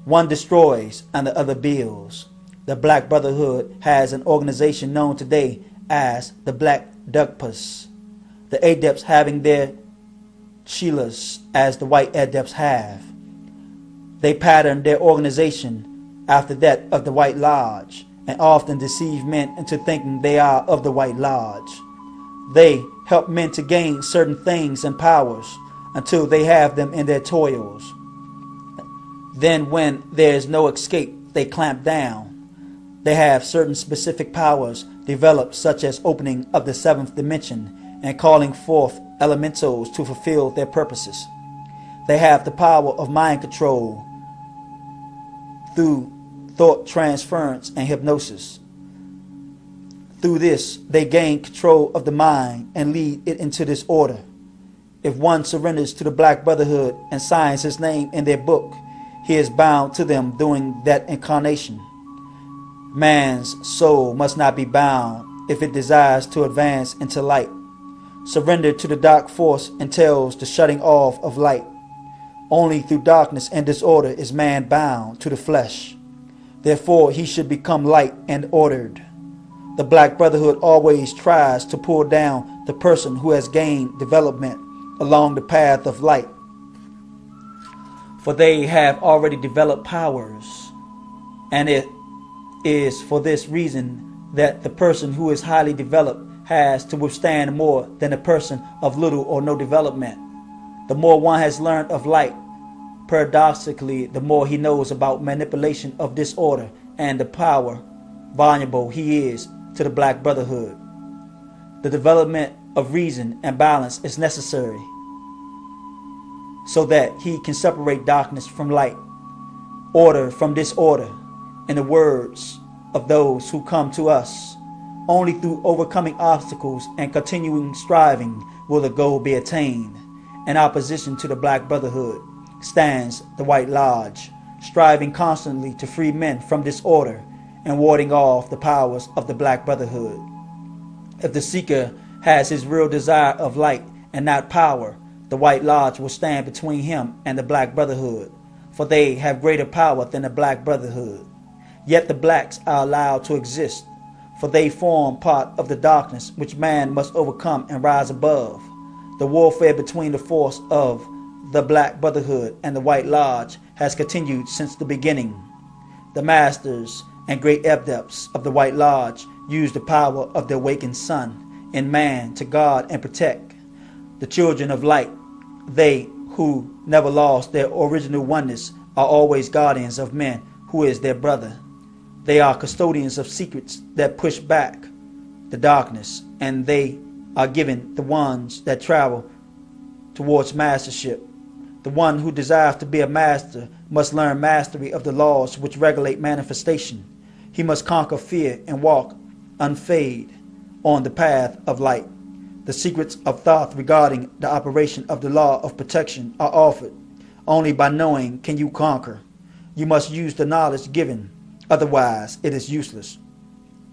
One destroys and the other builds. The Black Brotherhood has an organization known today as the Black Dugpas, the adepts having their chelas as the white adepts have. They pattern their organization after that of the White Lodge and often deceive men into thinking they are of the White Lodge. They help men to gain certain things and powers until they have them in their toils. Then when there is no escape, they clamp down. They have certain specific powers developed, such as opening of the seventh dimension and calling forth elementals to fulfill their purposes. They have the power of mind control through thought transference and hypnosis. Through this, they gain control of the mind and lead it into disorder. If one surrenders to the Black Brotherhood and signs his name in their book, he is bound to them during that incarnation. Man's soul must not be bound if it desires to advance into light. Surrender to the dark force entails the shutting off of light. Only through darkness and disorder is man bound to the flesh. Therefore, he should become light and ordered. The Black Brotherhood always tries to pull down the person who has gained development along the path of light, for they have already developed powers, and it is for this reason that the person who is highly developed has to withstand more than a person of little or no development. The more one has learned of light, paradoxically, the more he knows about manipulation of disorder and the power vulnerable he is to the Black Brotherhood. The development of reason and balance is necessary so that he can separate darkness from light, order from disorder. In the words of those who come to us, only through overcoming obstacles and continuing striving will the goal be attained. In opposition to the Black Brotherhood stands the White Lodge, striving constantly to free men from disorder and warding off the powers of the Black Brotherhood. If the seeker has his real desire of light and not power, the White Lodge will stand between him and the Black Brotherhood, for they have greater power than the Black Brotherhood. Yet the blacks are allowed to exist, for they form part of the darkness which man must overcome and rise above. The warfare between the force of the Black Brotherhood and the White Lodge has continued since the beginning. The masters and great adepts of the White Lodge use the power of the awakened sun in man to guard and protect the children of light. They who never lost their original oneness are always guardians of men who is their brother. They are custodians of secrets that push back the darkness, and they are given the ones that travel towards mastership. The one who desires to be a master must learn mastery of the laws which regulate manifestation. He must conquer fear and walk unfazed on the path of light. The secrets of Thoth regarding the operation of the law of protection are offered. Only by knowing can you conquer. You must use the knowledge given, otherwise it is useless.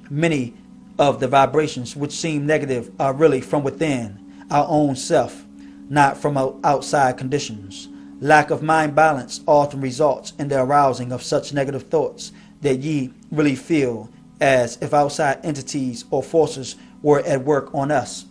Many of the vibrations which seem negative are really from within our own self, not from outside conditions. Lack of mind balance often results in the arousing of such negative thoughts that ye really feel as if outside entities or forces were at work on us.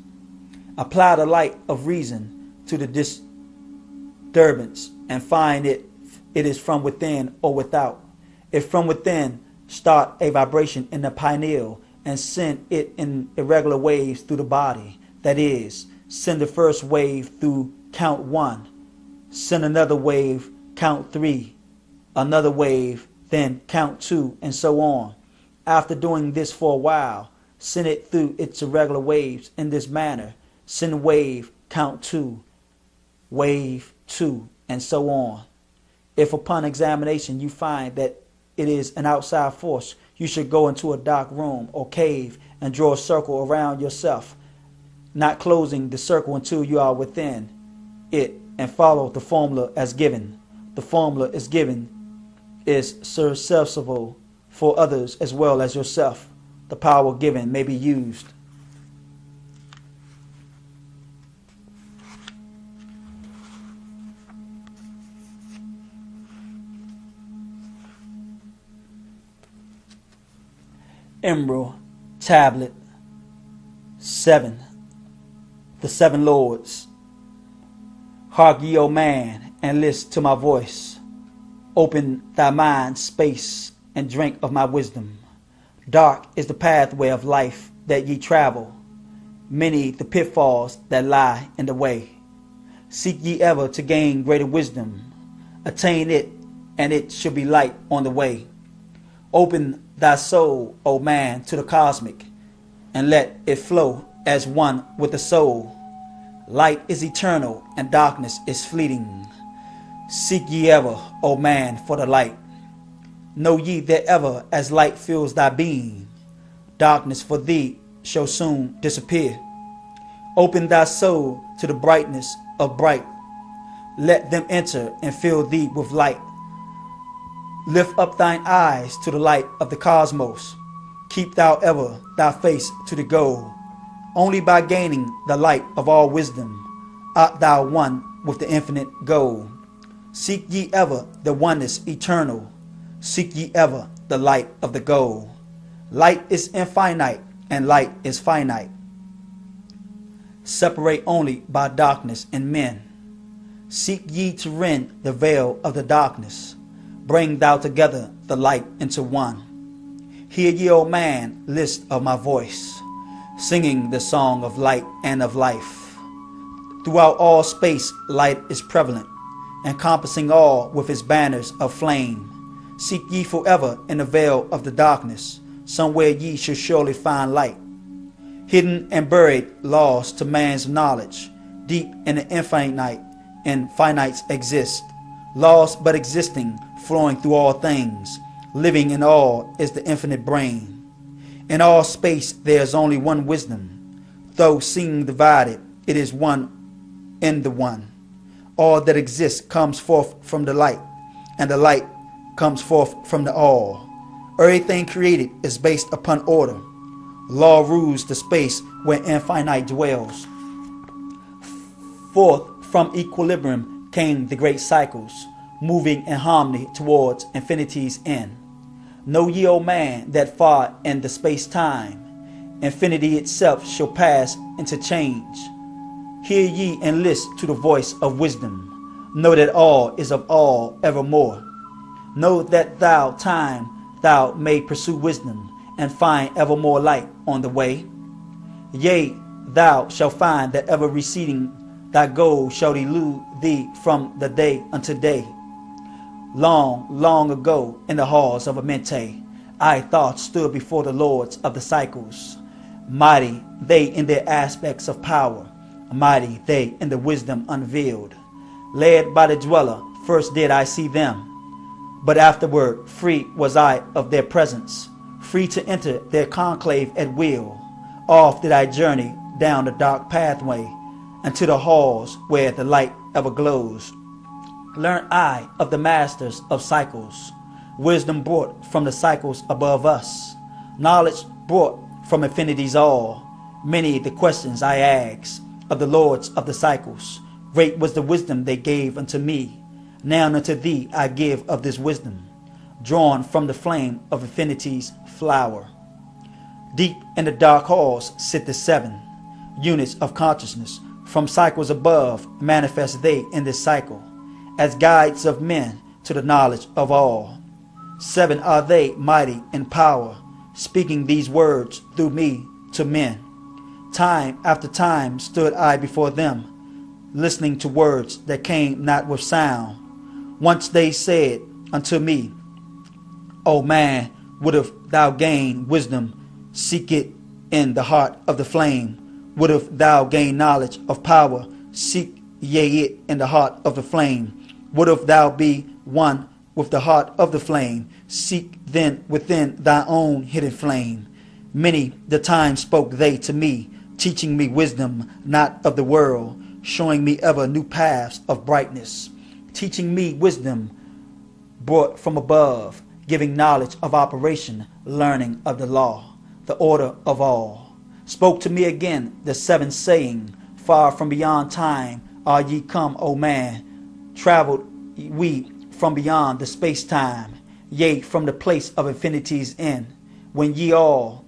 Apply the light of reason to the disturbance and find it is from within or without. If from within, start a vibration in the pineal and send it in irregular waves through the body. That is, send the first wave through count 1, send another wave, count 3, another wave, then count 2, and so on. After doing this for a while, send it through its irregular waves in this manner. Send wave, count 2, wave 2, and so on. If upon examination you find that it is an outside force, you should go into a dark room or cave and draw a circle around yourself, not closing the circle until you are within it, and follow the formula as given. The formula is given is serviceable for others as well as yourself. The power given may be used. Emerald Tablet 7. The Seven Lords. Hark ye, O man, and list to my voice. Open thy mind space and drink of my wisdom. Dark is the pathway of life that ye travel, many the pitfalls that lie in the way. Seek ye ever to gain greater wisdom. Attain it, and it shall be light on the way. Open thy soul, O man, to the cosmic, and let it flow as one with the soul. Light is eternal, and darkness is fleeting. Seek ye ever, O man, for the light. Know ye that ever as light fills thy being, darkness for thee shall soon disappear. Open thy soul to the brightness of bright. Let them enter and fill thee with light. Lift up thine eyes to the light of the cosmos. Keep thou ever thy face to the goal. Only by gaining the light of all wisdom art thou one with the infinite goal. Seek ye ever the oneness eternal. Seek ye ever the light of the goal. Light is infinite and light is finite. Separate only by darkness and men. Seek ye to rend the veil of the darkness. Bring thou together the light into one. Hear ye, O man, list of my voice, singing the song of light and of life. Throughout all space light is prevalent, encompassing all with its banners of flame. Seek ye forever in the veil of the darkness. Somewhere ye shall surely find light. Hidden and buried, lost to man's knowledge, deep in the infinite and finites exist. Lost but existing, flowing through all things. Living in all is the infinite brain. In all space there is only one wisdom. Though seeming divided, it is one in the one. All that exists comes forth from the light, and the light comes forth from the all. Everything created is based upon order. Law rules the space where infinite dwells. Forth from equilibrium came the great cycles, moving in harmony towards infinity's end. Know ye, O man, that far in the space-time, infinity itself shall pass into change. Hear ye and list to the voice of wisdom. Know that all is of all evermore. Know that thou may pursue wisdom, and find ever more light on the way. Yea, thou shalt find that ever receding thy goal shall elude thee from the day unto day. Long, long ago, in the halls of Amente, I Thoth stood before the lords of the cycles. Mighty they in their aspects of power, mighty they in the wisdom unveiled. Led by the dweller, first did I see them, but afterward free was I of their presence, free to enter their conclave at will. Off did I journey down the dark pathway, unto the halls where the light ever glows. Learn I of the masters of cycles, wisdom brought from the cycles above us, knowledge brought from infinity's all. Many the questions I asked of the lords of the cycles, great was the wisdom they gave unto me. Now unto thee I give of this wisdom, drawn from the flame of infinity's flower. Deep in the dark halls sit the seven units of consciousness. From cycles above manifest they in this cycle, as guides of men to the knowledge of all. Seven are they, mighty in power, speaking these words through me to men. Time after time stood I before them, listening to words that came not with sound. Once they said unto me, O man, wouldst thou gain wisdom, seek it in the heart of the flame. Wouldst thou gain knowledge of power, seek ye it in the heart of the flame. Wouldst thou be one with the heart of the flame, seek then within thy own hidden flame. Many the time spoke they to me, teaching me wisdom not of the world, showing me ever new paths of brightness, teaching me wisdom brought from above, giving knowledge of operation, learning of the law, the order of all. Spoke to me again the seven, saying, far from beyond time are ye come, O man. Traveled we from beyond the space-time, yea, from the place of infinity's end, when ye all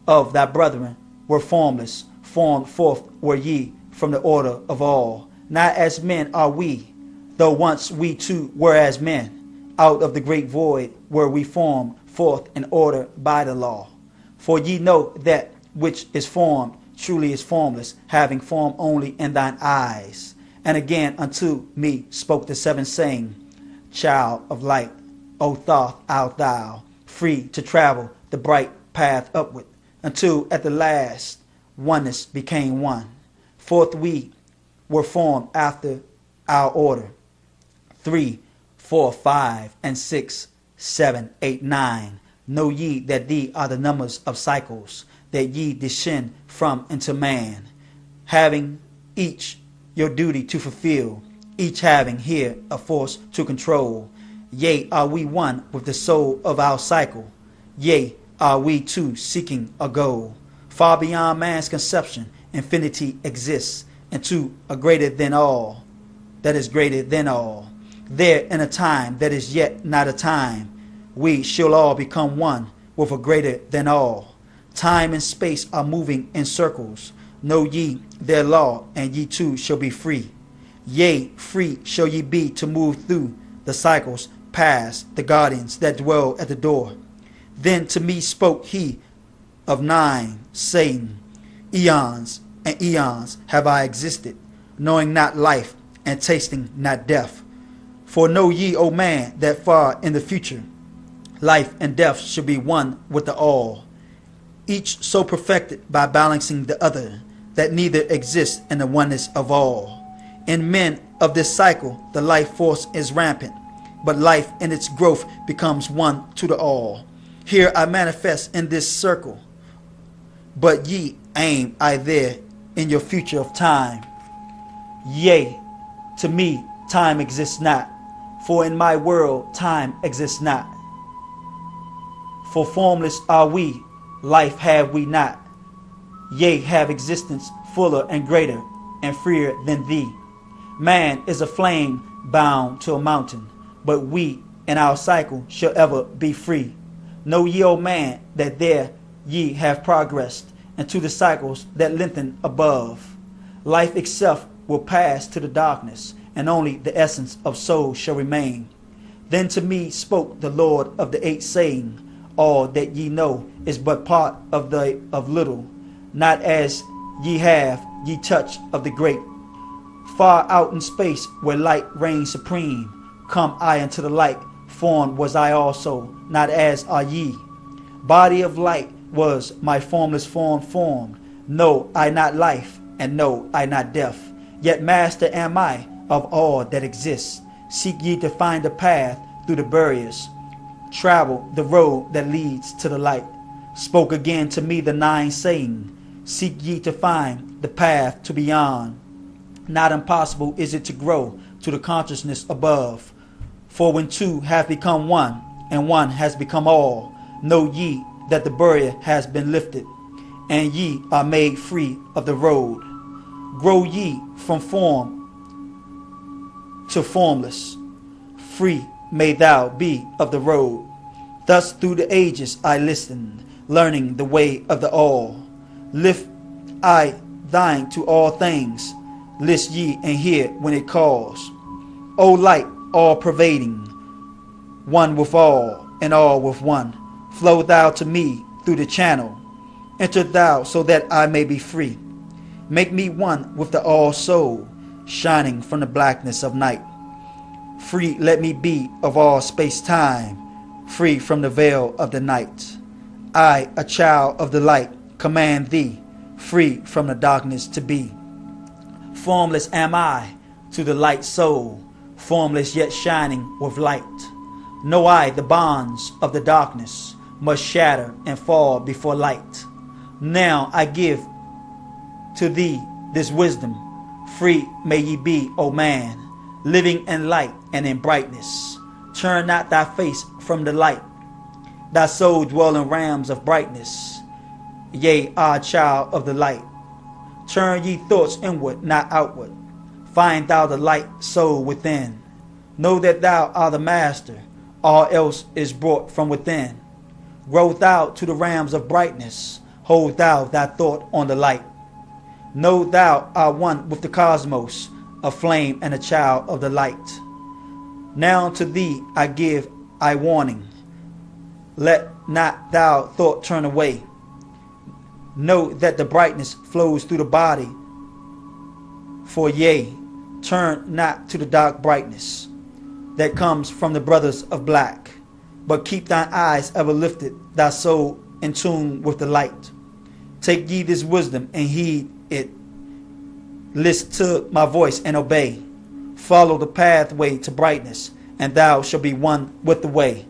of thy brethren were formless, formed forth were ye from the order of all. Not as men are we, though once we too were as men. Out of the great void were we formed forth in order by the law. For ye know that which is formed truly is formless, having form only in thine eyes. And again unto me spoke the seven, saying, Child of light, O Thoth art thou, free to travel the bright path upward, until at the last oneness became one. Forth we were formed after our order. 3, 4, 5, and 6, 7, 8, 9. Know ye that these are the numbers of cycles that ye descend from into man, having each your duty to fulfill, each having here a force to control. Yea, are we one with the soul of our cycle? Yea, are we too seeking a goal? Far beyond man's conception, infinity exists, and to a greater than all, that is greater than all. There in a time that is yet not a time, we shall all become one with a greater than all. Time and space are moving in circles. Know ye their law, and ye too shall be free. Yea, free shall ye be to move through the cycles past the guardians that dwell at the door. Then to me spoke he of 9, saying, Eons and eons have I existed, knowing not life and tasting not death. For know ye, O man, that far in the future, life and death shall be one with the all, each so perfected by balancing the other, that neither exists in the oneness of all. In men of this cycle, the life force is rampant, but life in its growth becomes one to the all. Here I manifest in this circle, but ye aim I there in your future of time. Yea, to me time exists not, for in my world time exists not. For formless are we, life have we not. Yea, have existence fuller and greater and freer than thee. Man is a flame bound to a mountain, but we in our cycle shall ever be free. Know ye, O man, that there ye have progressed into the cycles that lengthen above. Life itself will pass to the darkness, and only the essence of soul shall remain. Then to me spoke the Lord of the Eight, saying, all that ye know is but part of little, not as ye have ye touch of the great. Far out in space where light reigns supreme, come I unto the light, formed was I also, not as are ye. Body of light was my formless form formed. Know I not life, and know I not death. Yet master am I of all that exists. Seek ye to find the path through the barriers. Travel the road that leads to the light. Spoke again to me the 9, saying, seek ye to find the path to beyond. Not impossible is it to grow to the consciousness above. For when two have become one, and one has become all, know ye that the barrier has been lifted, and ye are made free of the road. Grow ye from form to formless. Free may thou be of the road. Thus through the ages I listened, learning the way of the all. Lift I thine to all things. List ye and hear when it calls. O light all pervading, one with all and all with one, flow thou to me through the channel. Enter thou so that I may be free. Make me one with the all soul, shining from the blackness of night. Free let me be of all space-time, free from the veil of the night. I, a child of the light, command thee, free from the darkness to be. Formless am I to the light soul, formless yet shining with light. Know I the bonds of the darkness must shatter and fall before light. Now I give to thee this wisdom, free may ye be, O man, living in light and in brightness. Turn not thy face from the light, thy soul dwell in realms of brightness. Yea, our child of the light, turn ye thoughts inward, not outward. Find thou the light soul within. Know that thou art the master, all else is brought from within. Grow thou to the realms of brightness, hold thou thy thought on the light. Know thou art one with the cosmos, a flame and a child of the light. Now to thee I give warning, let not thou thought turn away. Know that the brightness flows through the body, for yea, turn not to the dark brightness that comes from the brothers of black, but keep thine eyes ever lifted, thy soul in tune with the light. Take ye this wisdom and heed it. Listen to my voice and obey. Follow the pathway to brightness, and thou shalt be one with the way.